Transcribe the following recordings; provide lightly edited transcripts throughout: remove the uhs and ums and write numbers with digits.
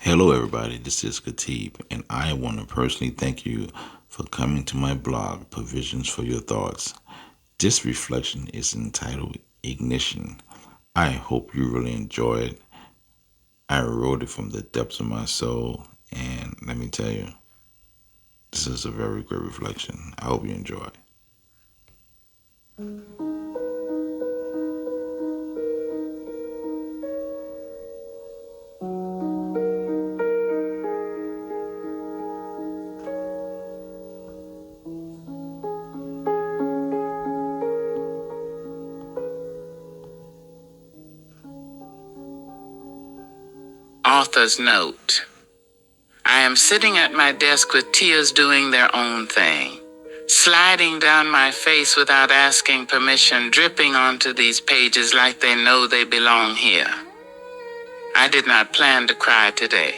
Hello, everybody. This is Khatib, and I want to personally thank you for coming to my blog, Provisions for Your Thoughts. This reflection is entitled Ignition. I hope you really enjoy it. I wrote it from the depths of my soul, and let me tell you, this is a very great reflection. I hope you enjoy. Author's note. I am sitting at my desk with tears doing their own thing, sliding down my face without asking permission, dripping onto these pages like they know they belong here. I did not plan to cry today.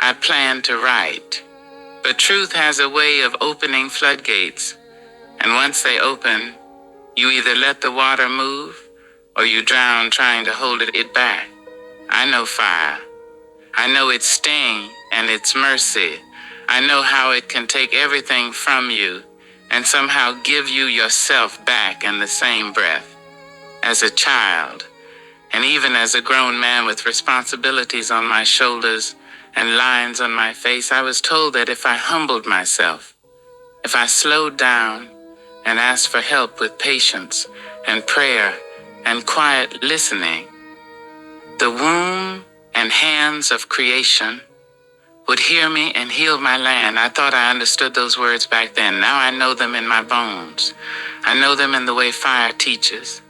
I planned to write. But truth has a way of opening floodgates, and once they open, you either let the water move or you drown trying to hold it back. I know fire. I know its sting and its mercy. I know how it can take everything from you and somehow give you yourself back in the same breath. As a child, and even as a grown man with responsibilities on my shoulders and lines on my face, I was told that if I humbled myself, if I slowed down and asked for help with patience and prayer and quiet listening, the womb and hands of creation would hear me and heal my land. I thought I understood those words back then. Now I know them in my bones. I know them in the way fire teaches.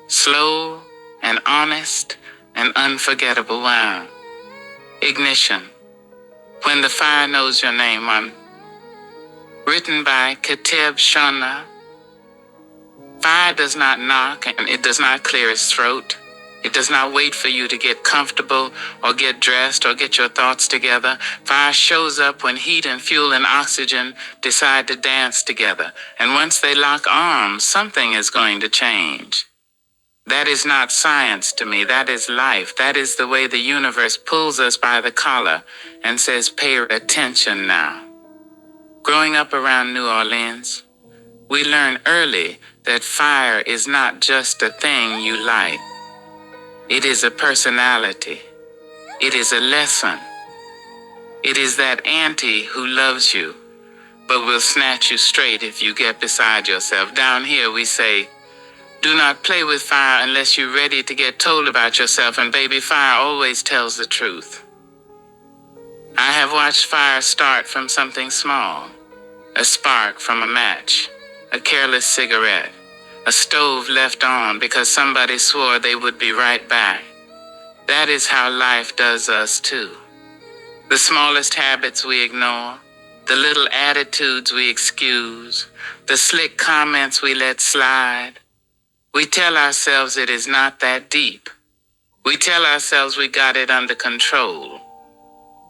Slow and honest and unforgettable. Wow. Ignition. When the fire knows your name. One. Written by Kateb Shona. Fire does not knock and it does not clear its throat. It does not wait for you to get comfortable or get dressed or get your thoughts together. Fire shows up when heat and fuel and oxygen decide to dance together. And once they lock arms, something is going to change. That is not science to me. That is life. That is the way the universe pulls us by the collar and says, pay attention now. Growing up around New Orleans, we learn early that fire is not just a thing you light. It is a personality. It is a lesson. It is that auntie who loves you, but will snatch you straight if you get beside yourself. Down here we say, do not play with fire unless you're ready to get told about yourself, and baby, fire always tells the truth. I have watched fire start from something small, a spark from a match, a careless cigarette, a stove left on because somebody swore they would be right back. That is how life does us too. The smallest habits we ignore, the little attitudes we excuse, the slick comments we let slide. We tell ourselves it is not that deep. We tell ourselves we got it under control.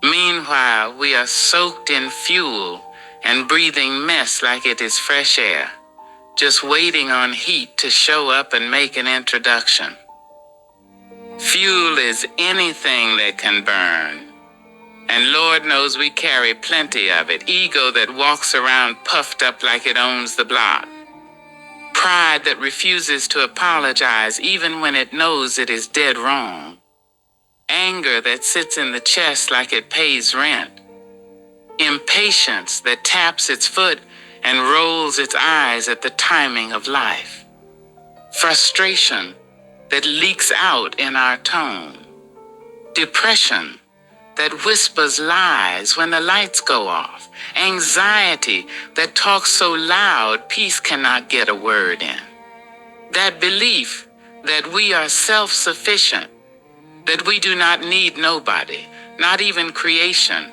Meanwhile, we are soaked in fuel and breathing mess like it is fresh air, just waiting on heat to show up and make an introduction. Fuel is anything that can burn. And Lord knows we carry plenty of it. Ego that walks around puffed up like it owns the block. Pride that refuses to apologize even when it knows it is dead wrong. Anger that sits in the chest like it pays rent. Impatience that taps its foot and rolls its eyes at the timing of life. Frustration that leaks out in our tone. Depression that whispers lies when the lights go off. Anxiety that talks so loud peace cannot get a word in. That belief that we are self-sufficient, that we do not need nobody, not even creation,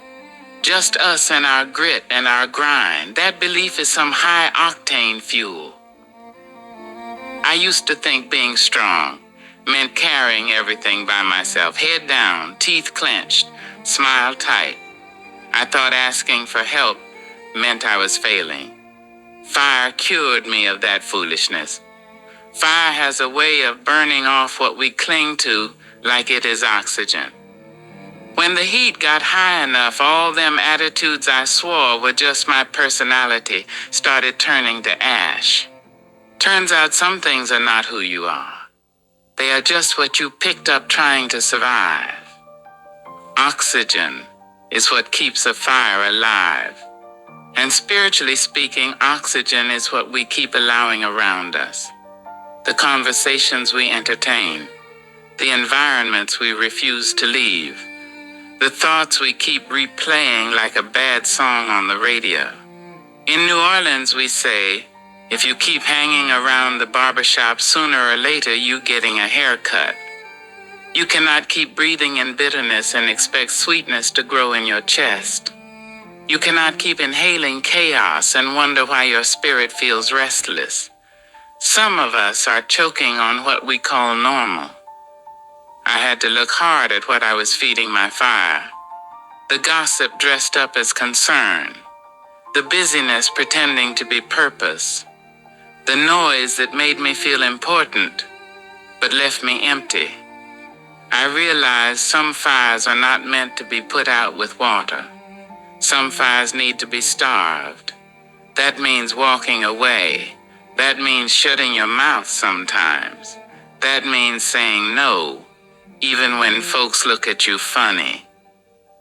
just us and our grit and our grind. That belief is some high-octane fuel. I used to think being strong meant carrying everything by myself, head down, teeth clenched, smile tight. I thought asking for help meant I was failing. Fire cured me of that foolishness. Fire has a way of burning off what we cling to like it is oxygen. When the heat got high enough, all them attitudes I swore were just my personality started turning to ash. Turns out some things are not who you are. They are just what you picked up trying to survive. Oxygen is what keeps a fire alive. And spiritually speaking, oxygen is what we keep allowing around us. The conversations we entertain, the environments we refuse to leave, the thoughts we keep replaying like a bad song on the radio. In New Orleans, we say, if you keep hanging around the barbershop, sooner or later you getting a haircut. You cannot keep breathing in bitterness and expect sweetness to grow in your chest. You cannot keep inhaling chaos and wonder why your spirit feels restless. Some of us are choking on what we call normal. I had to look hard at what I was feeding my fire. The gossip dressed up as concern. The busyness pretending to be purpose. The noise that made me feel important, but left me empty. I realized some fires are not meant to be put out with water. Some fires need to be starved. That means walking away. That means shutting your mouth sometimes. That means saying no, even when folks look at you funny.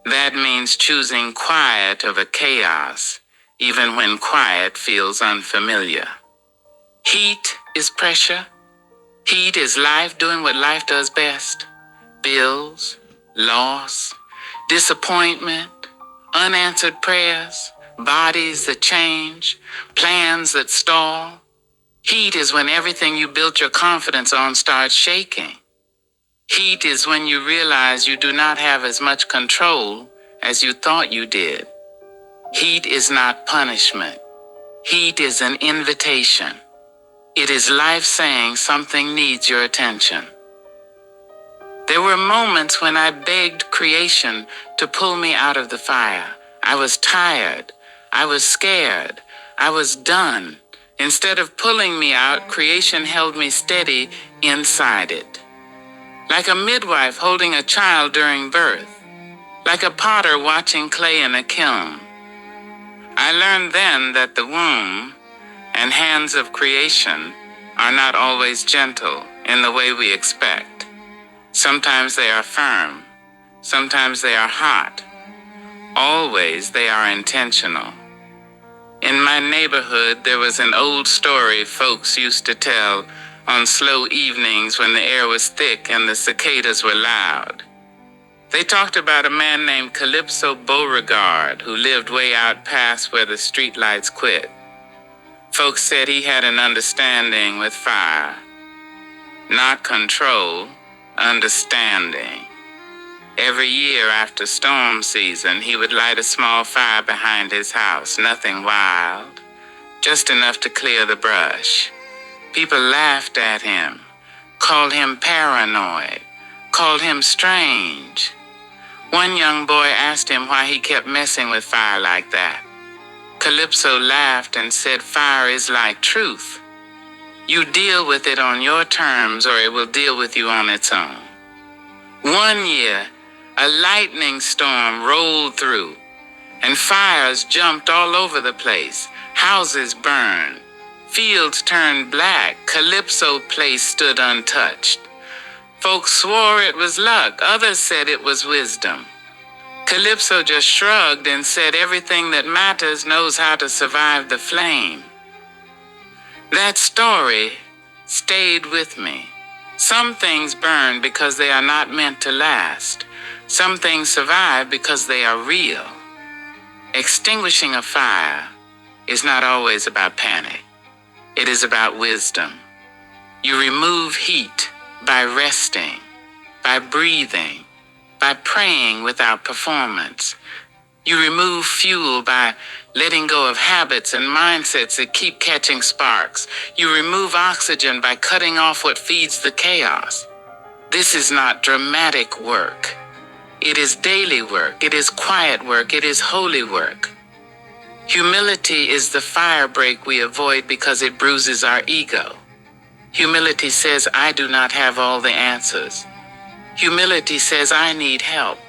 That means choosing quiet over chaos, even when quiet feels unfamiliar. Heat is pressure. Heat is life doing what life does best. Bills, loss, disappointment, unanswered prayers, bodies that change, plans that stall. Heat is when everything you built your confidence on starts shaking. Heat is when you realize you do not have as much control as you thought you did. Heat is not punishment. Heat is an invitation. It is life saying something needs your attention. There were moments when I begged creation to pull me out of the fire. I was tired. I was scared. I was done. Instead of pulling me out, creation held me steady inside it. Like a midwife holding a child during birth. Like a potter watching clay in a kiln. I learned then that the womb and hands of creation are not always gentle in the way we expect. Sometimes they are firm. Sometimes they are hot. Always they are intentional. In my neighborhood, there was an old story folks used to tell on slow evenings when the air was thick and the cicadas were loud. They talked about a man named Calypso Beauregard who lived way out past where the streetlights quit. Folks said he had an understanding with fire. Not control, understanding. Every year after storm season, he would light a small fire behind his house, nothing wild, just enough to clear the brush. People laughed at him, called him paranoid, called him strange. One young boy asked him why he kept messing with fire like that. Calypso laughed and said, fire is like truth. You deal with it on your terms or it will deal with you on its own. One year, a lightning storm rolled through and fires jumped all over the place. Houses burned. Fields turned black. Calypso's place stood untouched. Folks swore it was luck. Others said it was wisdom. Calypso just shrugged and said everything that matters knows how to survive the flame. That story stayed with me. Some things burn because they are not meant to last. Some things survive because they are real. Extinguishing a fire is not always about panic. It is about wisdom. You remove heat by resting, by breathing, by praying without performance. You remove fuel by letting go of habits and mindsets that keep catching sparks. You remove oxygen by cutting off what feeds the chaos. This is not dramatic work. It is daily work. It is quiet work. It is holy work. Humility is the fire break we avoid because it bruises our ego. Humility says, I do not have all the answers. Humility says, I need help.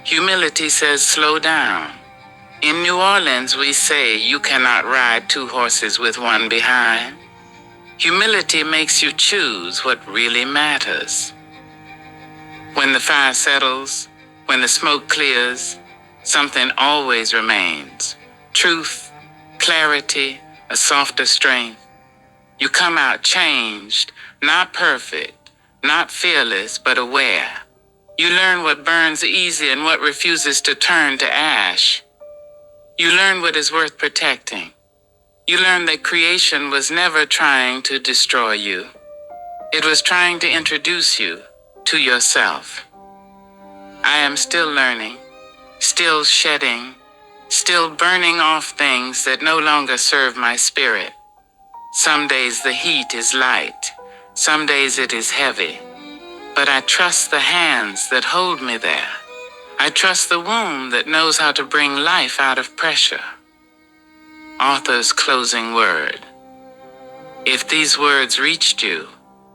Humility says slow down. In New Orleans, we say you cannot ride two horses with one behind. Humility makes you choose what really matters. When the fire settles, when the smoke clears, something always remains. Truth, clarity, a softer strength. You come out changed, not perfect, not fearless, but aware. You learn what burns easy and what refuses to turn to ash. You learn what is worth protecting. You learn that creation was never trying to destroy you. It was trying to introduce you to yourself. I am still learning, still shedding, still burning off things that no longer serve my spirit. Some days the heat is light, some days it is heavy, but I trust the hands that hold me there. I trust the womb that knows how to bring life out of pressure. Author's closing word. If these words reached you,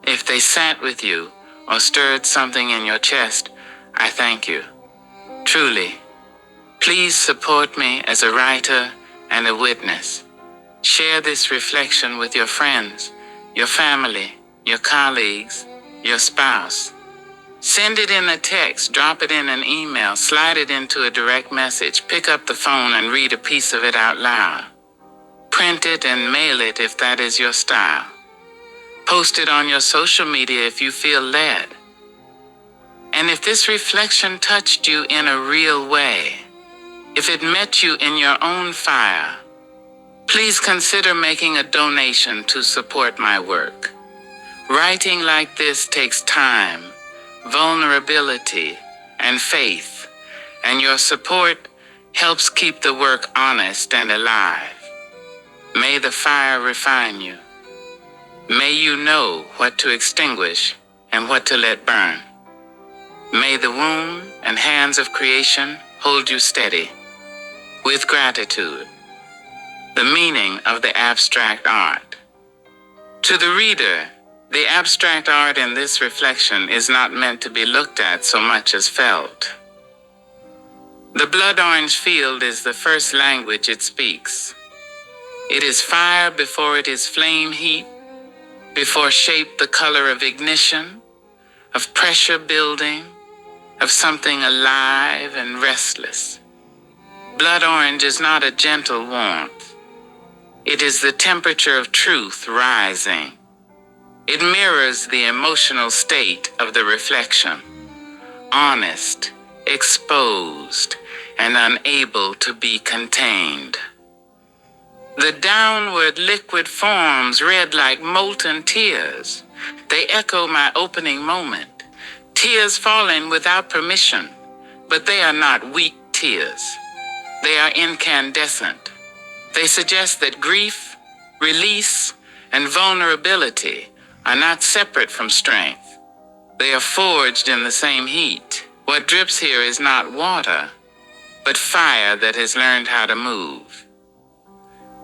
if they sat with you or stirred something in your chest, I thank you. Truly, please support me as a writer and a witness. Share this reflection with your friends, your family, your colleagues, your spouse. Send it in a text, drop it in an email, slide it into a direct message, pick up the phone and read a piece of it out loud. Print it and mail it if that is your style. Post it on your social media if you feel led. And if this reflection touched you in a real way, if it met you in your own fire, please consider making a donation to support my work. Writing like this takes time, vulnerability, and faith, and your support helps keep the work honest and alive. May the fire refine you. May you know what to extinguish and what to let burn. May the womb and hands of creation hold you steady. With gratitude. The meaning of the abstract art. To the reader, the abstract art in this reflection is not meant to be looked at so much as felt. The blood orange field is the first language it speaks. It is fire before it is flame heat, before shape the color of ignition, of pressure building, of something alive and restless. Blood orange is not a gentle warmth. It is the temperature of truth rising. It mirrors the emotional state of the reflection, honest, exposed, and unable to be contained. The downward liquid forms red like molten tears. They echo my opening moment. Tears falling without permission, but they are not weak tears. They are incandescent. They suggest that grief, release, and vulnerability are not separate from strength. They are forged in the same heat. What drips here is not water, but fire that has learned how to move.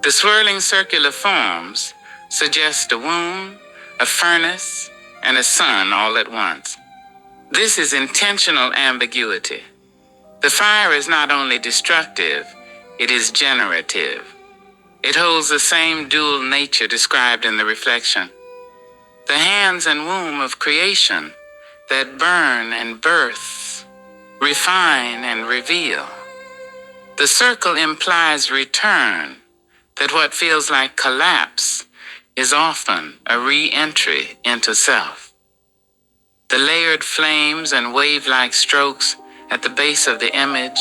The swirling circular forms suggest a womb, a furnace, and a sun all at once. This is intentional ambiguity. The fire is not only destructive, it is generative. It holds the same dual nature described in the reflection. The hands and womb of creation that burn and birth, refine and reveal. The circle implies return, that what feels like collapse is often a re-entry into self. The layered flames and wave-like strokes at the base of the image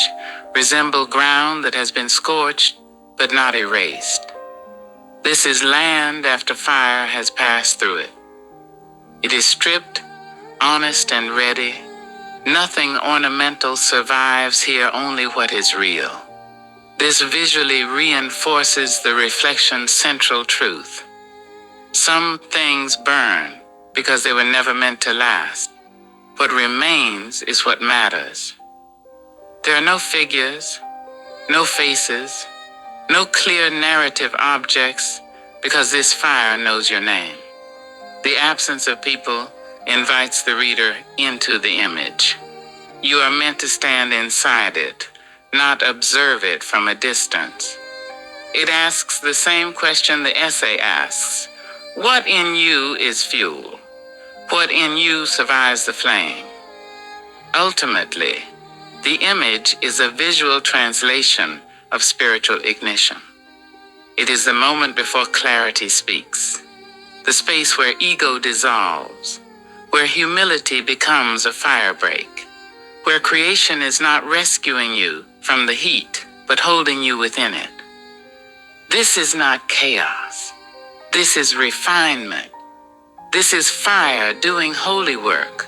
resemble ground that has been scorched but not erased. This is land after fire has passed through it. It is stripped, honest and ready. Nothing ornamental survives here, only what is real. This visually reinforces the reflection's central truth. Some things burn because they were never meant to last. What remains is what matters. There are no figures, no faces, no clear narrative objects, because this fire knows your name. The absence of people invites the reader into the image. You are meant to stand inside it, not observe it from a distance. It asks the same question the essay asks. What in you is fuel? What in you survives the flame? Ultimately, the image is a visual translation of spiritual ignition. It is the moment before clarity speaks, the space where ego dissolves, where humility becomes a firebreak, where creation is not rescuing you from the heat, but holding you within it. This is not chaos. This is refinement. This is fire doing holy work,